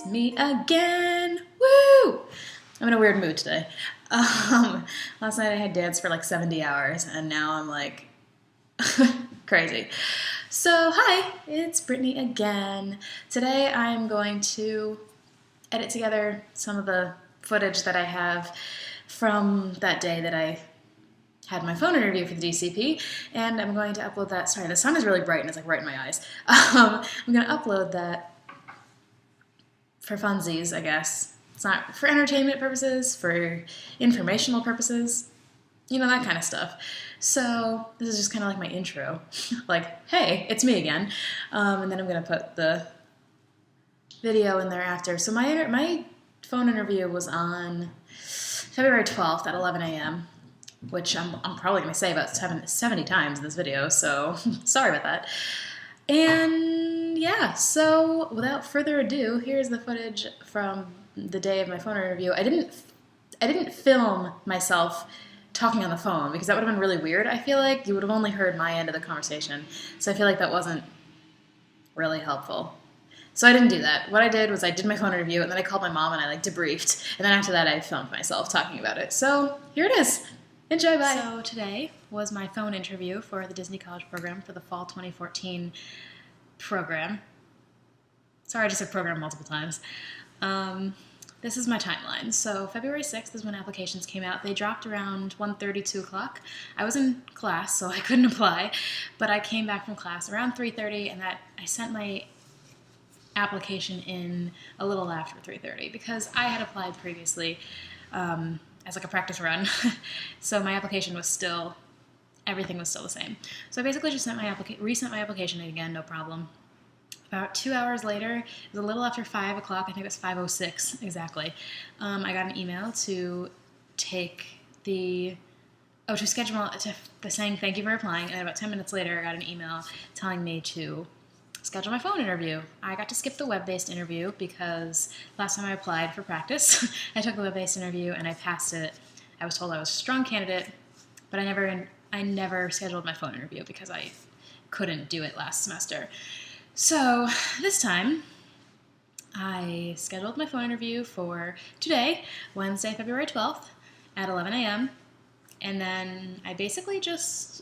Me again. Woo! I'm in a weird mood today. Last night I had dance for like 70 hours and now I'm like crazy. So hi, it's Brittany again. Today I'm going to edit together some of the footage that I have from that day that I had my phone interview for the DCP, and I'm going to upload that. Sorry, the sun is really bright and it's like right in my eyes. I'm going to upload that for funsies, I guess. It's not for entertainment purposes, for informational purposes, you know, that kind of stuff. So this is just kind of like my intro. Like, hey, it's me again. And then I'm going to put the video in there after. So my phone interview was on February 12th at 11 a.m., which I'm probably going to say about 70 times in this video, so sorry about that. And yeah, so without further ado, here's the footage from the day of my phone interview. I didn't film myself talking on the phone because that would have been really weird. I feel like you would have only heard my end of the conversation, so I feel like that wasn't really helpful. So I didn't do that. What I did was I did my phone interview and then I called my mom and I like debriefed, and then after that I filmed myself talking about it. So here it is. Enjoy, bye. So today was my phone interview for the Disney College program for the fall 2014 program. Sorry, I just said program multiple times. This is my timeline. So February 6th is when applications came out. They dropped around 1:30, 2 o'clock. I was in class, so I couldn't apply, but I came back from class around 3:30, and I sent my application in a little after 3:30 because I had applied previously as like a practice run. So my application was still, everything was still the same. So I basically just resent my application in again, no problem. About 2 hours later, it was a little after 5 o'clock, I think it was 5:06 exactly, I got an email to schedule, saying thank you for applying, and about 10 minutes later I got an email telling me to schedule my phone interview. I got to skip the web-based interview because last time I applied for practice, I took the web-based interview and I passed it. I was told I was a strong candidate, but I never scheduled my phone interview because I couldn't do it last semester. So this time, I scheduled my phone interview for today, Wednesday, February 12th at 11 a.m. And then I basically just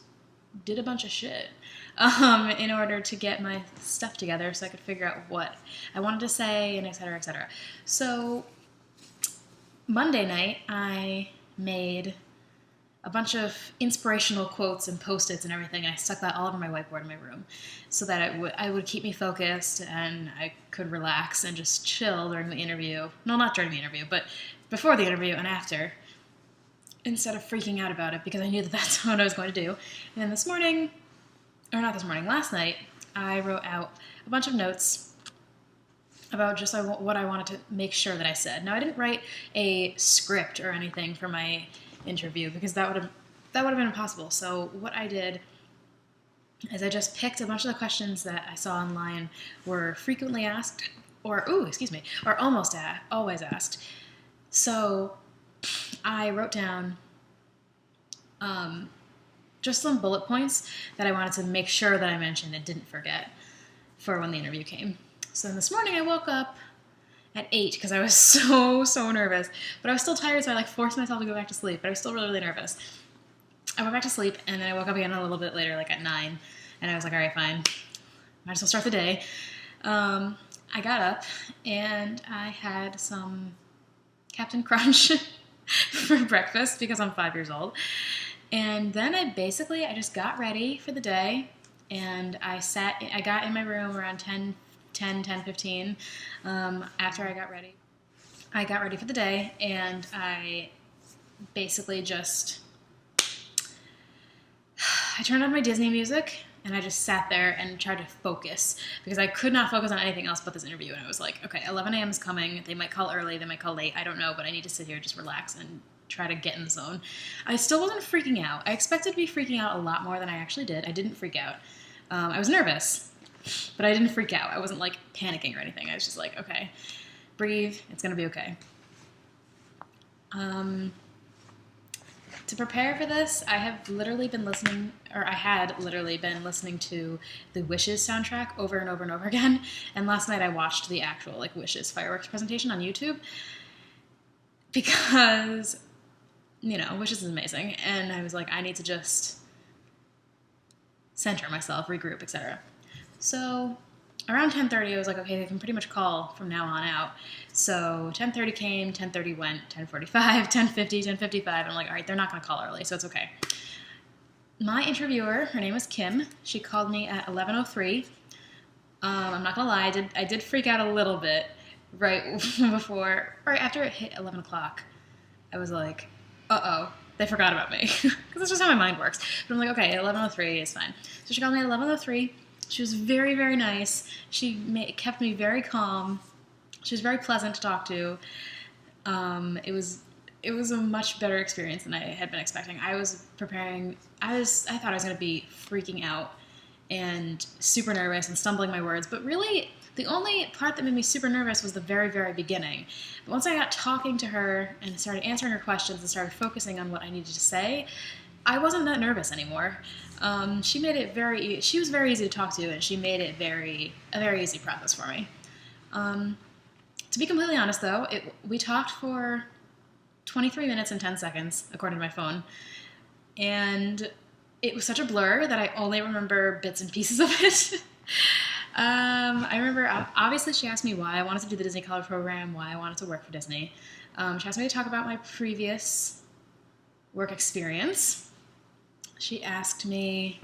did a bunch of shit in order to get my stuff together so I could figure out what I wanted to say, and et cetera, et cetera. So Monday night, I made a bunch of inspirational quotes and Post-its and everything, and I stuck that all over my whiteboard in my room so that it would keep me focused and I could relax and just chill during the interview. No, not during the interview, but before the interview and after, instead of freaking out about it, because I knew that that's what I was going to do. And then last night, I wrote out a bunch of notes about just what I wanted to make sure that I said. Now, I didn't write a script or anything for my interview because that would have been impossible. So what I did is I just picked a bunch of the questions that I saw online were frequently asked, or almost always asked. So I wrote down just some bullet points that I wanted to make sure that I mentioned and didn't forget for when the interview came. So then this morning I woke up at 8 because I was so nervous, but I was still tired, so I forced myself to go back to sleep, but I was still really nervous. I went back to sleep, and then I woke up again a little bit later, like at 9, and I was like, all right, fine, might as well start the day. I got up, and I had some Captain Crunch for breakfast because I'm 5 years old. And then I just got ready for the day, and I got in my room around 10:15 after I got ready. I got ready for the day, and I basically I turned on my Disney music, and I just sat there and tried to focus because I could not focus on anything else but this interview. And I was like, okay, 11 a.m. is coming. They might call early. They might call late. I don't know, but I need to sit here, just relax and try to get in the zone. I still wasn't freaking out. I expected to be freaking out a lot more than I actually did. I didn't freak out. I was nervous, but I didn't freak out. I wasn't panicking or anything. I was just like, okay, breathe. It's going to be okay. to prepare for this, I had literally been listening to the Wishes soundtrack over and over and over again. And last night I watched the actual like Wishes fireworks presentation on YouTube because, you know, Wishes is amazing. And I was like, I need to just center myself, regroup, etc. So around 10:30, I was like, okay, I can pretty much call from now on out. So 10:30 came, 10:30 went, 10:45, 10:50, 10:55. I'm like, all right, they're not going to call early, so it's okay. My interviewer, her name was Kim. She called me at 11:03. I'm not going to lie, I did freak out a little bit right after it hit 11 o'clock. I was like, uh-oh, they forgot about me. Because that's just how my mind works. But I'm like, okay, 11:03 is fine. So she called me at 11:03. She was very, very nice. She kept me very calm. She was very pleasant to talk to. It was a much better experience than I had been expecting. I was preparing. I thought I was going to be freaking out and super nervous and stumbling my words. But really, the only part that made me super nervous was the very, very beginning. But once I got talking to her and started answering her questions and started focusing on what I needed to say, I wasn't that nervous anymore. She was very easy to talk to, and she made it a very easy process for me. To be completely honest, though, we talked for 23 minutes and 10 seconds, according to my phone, and it was such a blur that I only remember bits and pieces of it. I remember, obviously, she asked me why I wanted to do the Disney College program, why I wanted to work for Disney. She asked me to talk about my previous work experience. She asked me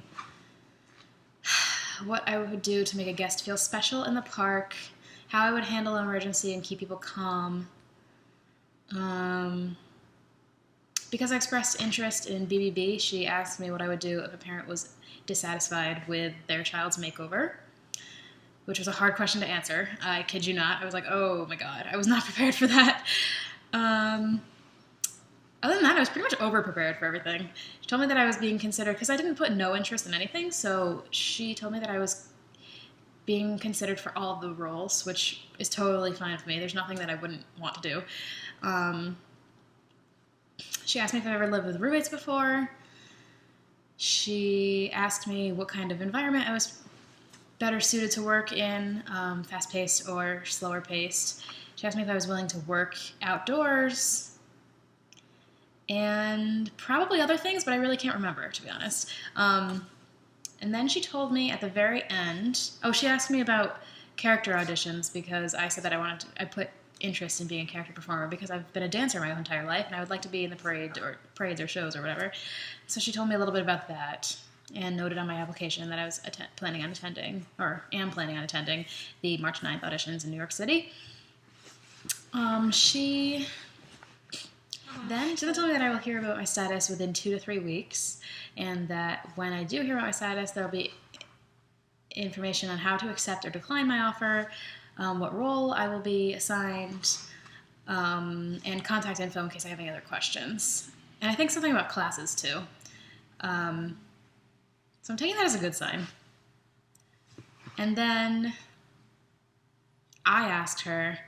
what I would do to make a guest feel special in the park, how I would handle an emergency and keep people calm. Because I expressed interest in BBB, she asked me what I would do if a parent was dissatisfied with their child's makeover, which was a hard question to answer. I kid you not. I was like, oh my God, I was not prepared for that. Other than that, I was pretty much over-prepared for everything. She told me that I was being considered, because I didn't put no interest in anything, so she told me that I was being considered for all of the roles, which is totally fine for me. There's nothing that I wouldn't want to do. She asked me if I've ever lived with roommates before. She asked me what kind of environment I was better suited to work in, fast-paced or slower-paced. She asked me if I was willing to work outdoors, and probably other things, but I really can't remember, to be honest. And then she told me at the very end, she asked me about character auditions, because I said that I put interest in being a character performer because I've been a dancer my whole entire life, and I would like to be in the parades or shows or whatever. So she told me a little bit about that, and noted on my application that I was planning on attending the March 9th auditions in New York City. She then told me that I will hear about my status within 2 to 3 weeks, and that when I do hear about my status, there will be information on how to accept or decline my offer, what role I will be assigned, and contact info in case I have any other questions. And I think something about classes, too. So I'm taking that as a good sign. And then I asked her,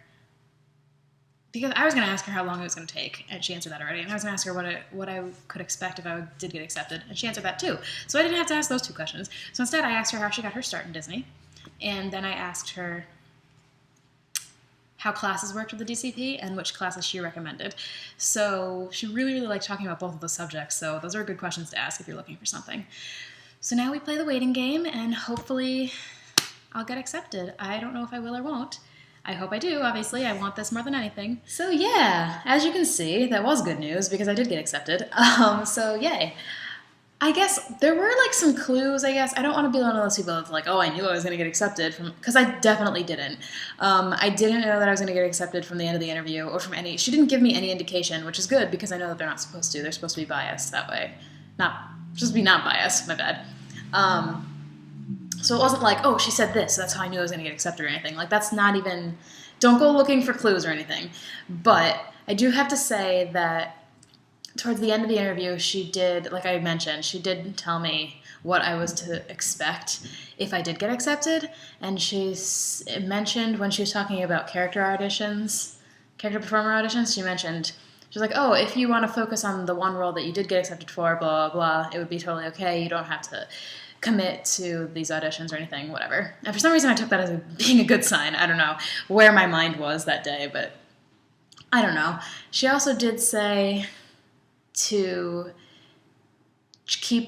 because I was going to ask her how long it was going to take, and she answered that already. And I was going to ask her what I could expect if I did get accepted, and she answered that too. So I didn't have to ask those two questions. So instead, I asked her how she got her start in Disney, and then I asked her how classes worked with the DCP and which classes she recommended. So she really, really liked talking about both of those subjects. So those are good questions to ask if you're looking for something. So now we play the waiting game, and hopefully I'll get accepted. I don't know if I will or won't. I hope I do, obviously. I want this more than anything. So yeah, as you can see, that was good news because I did get accepted. So yay. I guess there were like some clues, I guess. I don't want to be one of those people that's like, oh, I knew I was going to get accepted because I definitely didn't. I didn't know that I was going to get accepted from the end of the interview or from she didn't give me any indication, which is good because I know that they're not supposed to. They're supposed to be biased that way. Supposed to be not biased, my bad. So it wasn't like, oh, she said this, so that's how I knew I was going to get accepted or anything. Like, that's not even, don't go looking for clues or anything. But I do have to say that towards the end of the interview, she did, like I mentioned, she did tell me what I was to expect if I did get accepted. And she mentioned when she was talking about character performer auditions, she mentioned she's like, oh, if you want to focus on the one role that you did get accepted for, blah, blah, blah, it would be totally okay. You don't have to commit to these auditions or anything, whatever. And for some reason I took that as being a good sign. I don't know where my mind was that day, but I don't know. She also did say to check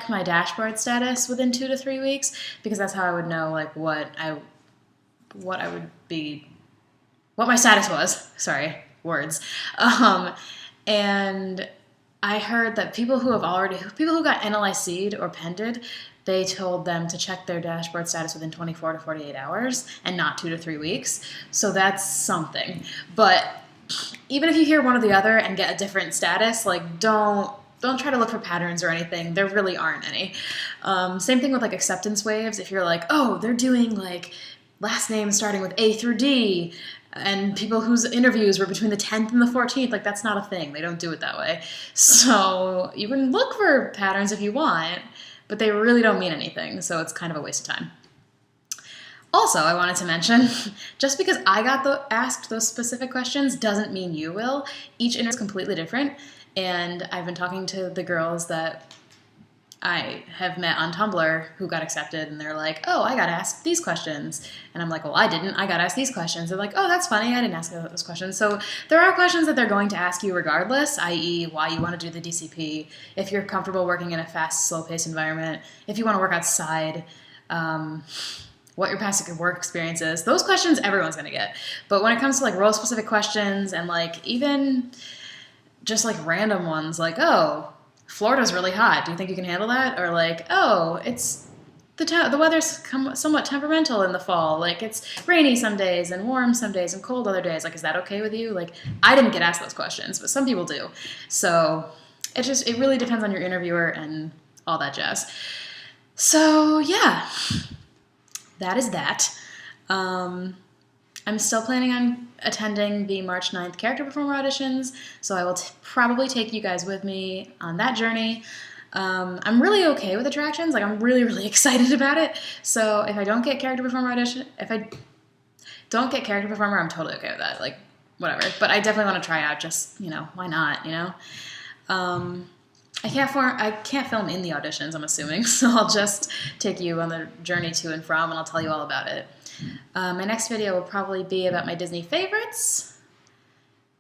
my dashboard status within 2 to 3 weeks, because that's how I would know like what my status was. Sorry, words. And I heard that people who got NLIC'd or pended, they told them to check their dashboard status within 24 to 48 hours and not 2 to 3 weeks. So that's something. But even if you hear one or the other and get a different status, like don't try to look for patterns or anything. There really aren't any. Same thing with like acceptance waves. If you're like, oh, they're doing like last names starting with A through D, and people whose interviews were between the 10th and the 14th, like that's not a thing. They don't do it that way. So you can look for patterns if you want, but they really don't mean anything. So it's kind of a waste of time. Also, I wanted to mention, just because I got asked those specific questions doesn't mean you will. Each interview is completely different. And I've been talking to the girls that I have met on Tumblr who got accepted, and they're like, oh, I got asked these questions. And I'm like, well, I didn't. I got asked these questions. They're like, oh, that's funny. I didn't ask those questions. So there are questions that they're going to ask you regardless, i.e. why you want to do the DCP, if you're comfortable working in a fast, slow-paced environment, if you want to work outside, what your past work experience is. Those questions everyone's going to get. But when it comes to like role-specific questions and like even just like random ones, like, oh, Florida's really hot. Do you think you can handle that? Or like, oh, it's the weather's somewhat temperamental in the fall. Like it's rainy some days and warm some days and cold other days. Like, is that okay with you? Like, I didn't get asked those questions, but some people do. So it really depends on your interviewer and all that jazz. So yeah, that is that. I'm still planning on attending the March 9th character performer auditions, so I will probably take you guys with me on that journey. I'm really okay with attractions. Like, I'm really, really excited about it. So if I don't get character performer I'm totally okay with that. Like, whatever. But I definitely want to try out. Just, why not? I can't film in the auditions, I'm assuming. So I'll just take you on the journey to and from, and I'll tell you all about it. My next video will probably be about my Disney favorites.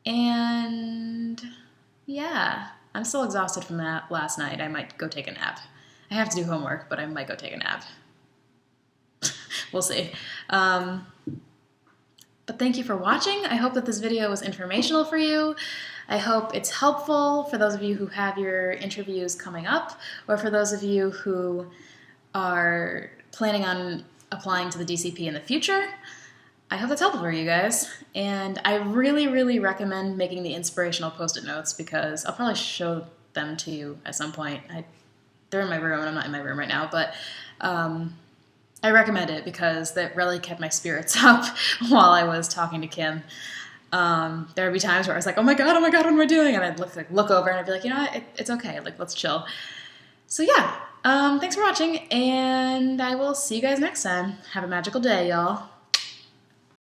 And yeah, I'm still exhausted from that last night. I might go take a nap. I have to do homework, but I might go take a nap. We'll see. But thank you for watching. I hope that this video was informational for you. I hope it's helpful for those of you who have your interviews coming up, or for those of you who are planning on applying to the DCP in the future. I hope that's helpful for you guys. And I really, really recommend making the inspirational Post-it notes, because I'll probably show them to you at some point. They're in my room, and I'm not in my room right now, but I recommend it because that really kept my spirits up while I was talking to Kim. There would be times where I was like, oh my god, what am I doing? And I'd look over and I'd be like, you know what, it's okay, like, let's chill. So yeah, thanks for watching, and I will see you guys next time. Have a magical day, y'all.